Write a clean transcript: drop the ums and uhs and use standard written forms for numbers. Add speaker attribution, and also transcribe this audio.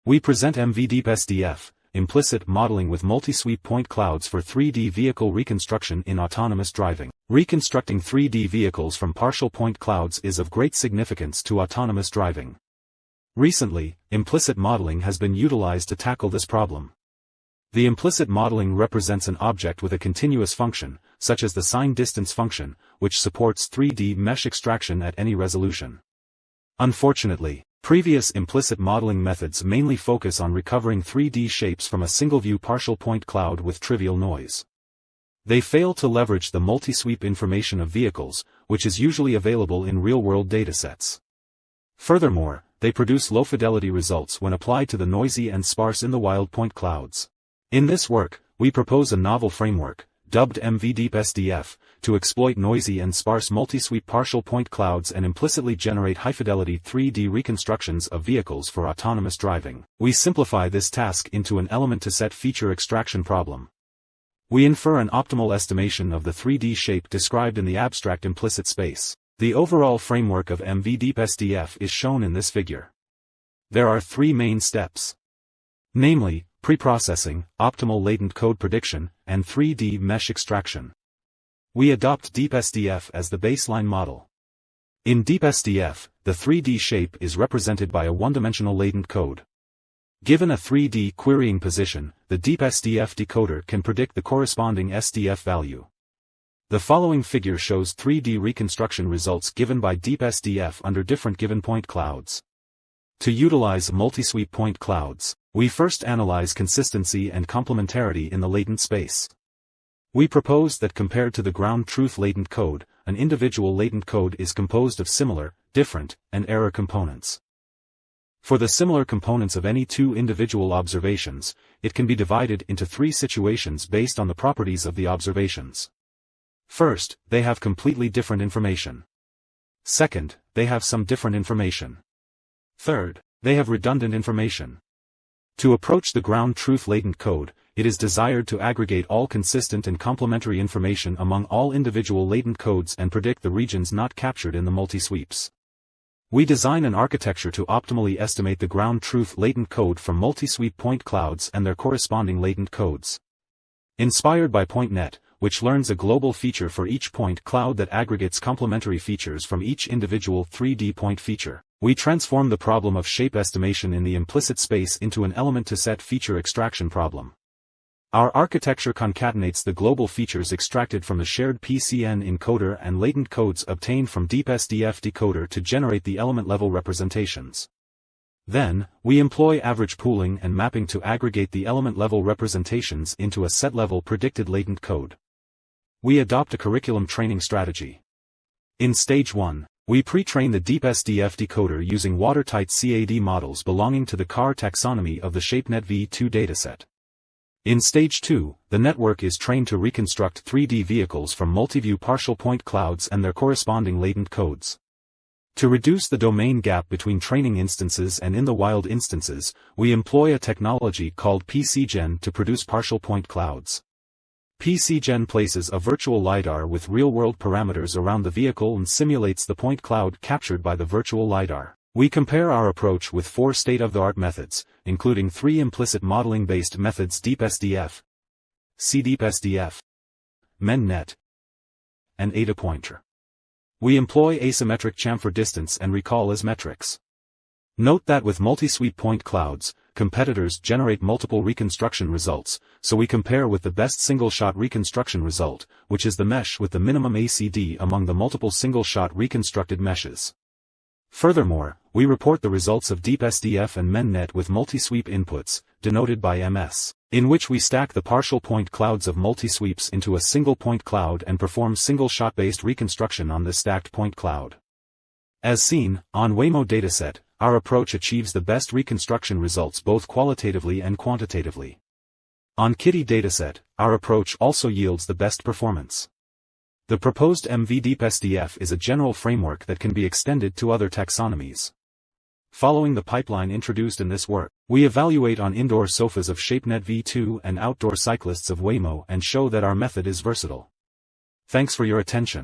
Speaker 1: We present MV-DeepSDF, implicit modeling with multi-sweep point clouds for 3D vehicle reconstruction in autonomous driving. Reconstructing 3D vehicles from partial point clouds is of great significance to autonomous driving. Recently, implicit modeling has been utilized to tackle this problem. The implicit modeling represents an object with a continuous function, such as the sign distance function, which supports 3D mesh extraction at any resolution. Unfortunately, previous implicit modeling methods mainly focus on recovering 3D shapes from a single-view partial point cloud with trivial noise. They fail to leverage the multi-sweep information of vehicles, which is usually available in real-world datasets. Furthermore, they produce low-fidelity results when applied to the noisy and sparse in the wild point clouds. In this work, we propose a novel framework, dubbed MV-DeepSDF, to exploit noisy and sparse multi-sweep partial point clouds and implicitly generate high-fidelity 3D reconstructions of vehicles for autonomous driving. We simplify this task into an element-to-set feature extraction problem. We infer an optimal estimation of the 3D shape described in the abstract implicit space. The overall framework of MV-DeepSDF is shown in this figure. There are three main steps. Namely, preprocessing, optimal latent code prediction, and 3D mesh extraction. We adopt DeepSDF as the baseline model. In DeepSDF, the 3D shape is represented by a one-dimensional latent code. Given a 3D querying position, the DeepSDF decoder can predict the corresponding SDF value. The following figure shows 3D reconstruction results given by DeepSDF under different given point clouds. To utilize multi-sweep point clouds, we first analyze consistency and complementarity in the latent space. We propose that compared to the ground truth latent code, an individual latent code is composed of similar, different, and error components. For the similar components of any two individual observations, it can be divided into three situations based on the properties of the observations. First, they have completely different information. Second, they have some different information. Third, they have redundant information. To approach the ground truth latent code, it is desired to aggregate all consistent and complementary information among all individual latent codes and predict the regions not captured in the multi-sweeps. We design an architecture to optimally estimate the ground truth latent code from multi-sweep point clouds and their corresponding latent codes. Inspired by PointNet, which learns a global feature for each point cloud that aggregates complementary features from each individual 3D point feature, we transform the problem of shape estimation in the implicit space into an element-to-set feature extraction problem. Our architecture concatenates the global features extracted from the shared PCN encoder and latent codes obtained from DeepSDF decoder to generate the element-level representations. Then, we employ average pooling and mapping to aggregate the element-level representations into a set-level predicted latent code. We adopt a curriculum training strategy. In Stage 1, we pre-train the DeepSDF decoder using watertight CAD models belonging to the car taxonomy of the ShapeNet v2 dataset. In Stage 2, the network is trained to reconstruct 3D vehicles from multi-view partial point clouds and their corresponding latent codes. To reduce the domain gap between training instances and in-the-wild instances, we employ a technology called PCGen to produce partial point clouds. PCGen places a virtual LiDAR with real-world parameters around the vehicle and simulates the point cloud captured by the virtual LiDAR. We compare our approach with four state-of-the-art methods, including three implicit modeling-based methods: DeepSDF, CDeepSDF, MNNet, and AdaPointer. We employ asymmetric chamfer distance and recall as metrics. Note that with multi-sweep point clouds, competitors generate multiple reconstruction results, so we compare with the best single-shot reconstruction result, which is the mesh with the minimum ACD among the multiple single-shot reconstructed meshes. Furthermore, we report the results of DeepSDF and MNNet with multi-sweep inputs, denoted by MS, in which we stack the partial point clouds of multi-sweeps into a single point cloud and perform single-shot-based reconstruction on this stacked point cloud. As seen, on Waymo dataset, our approach achieves the best reconstruction results both qualitatively and quantitatively. On KITTI dataset, our approach also yields the best performance. The proposed MV-DeepSDF is a general framework that can be extended to other taxonomies. Following the pipeline introduced in this work, we evaluate on indoor sofas of ShapeNet v2 and outdoor cyclists of Waymo and show that our method is versatile. Thanks for your attention.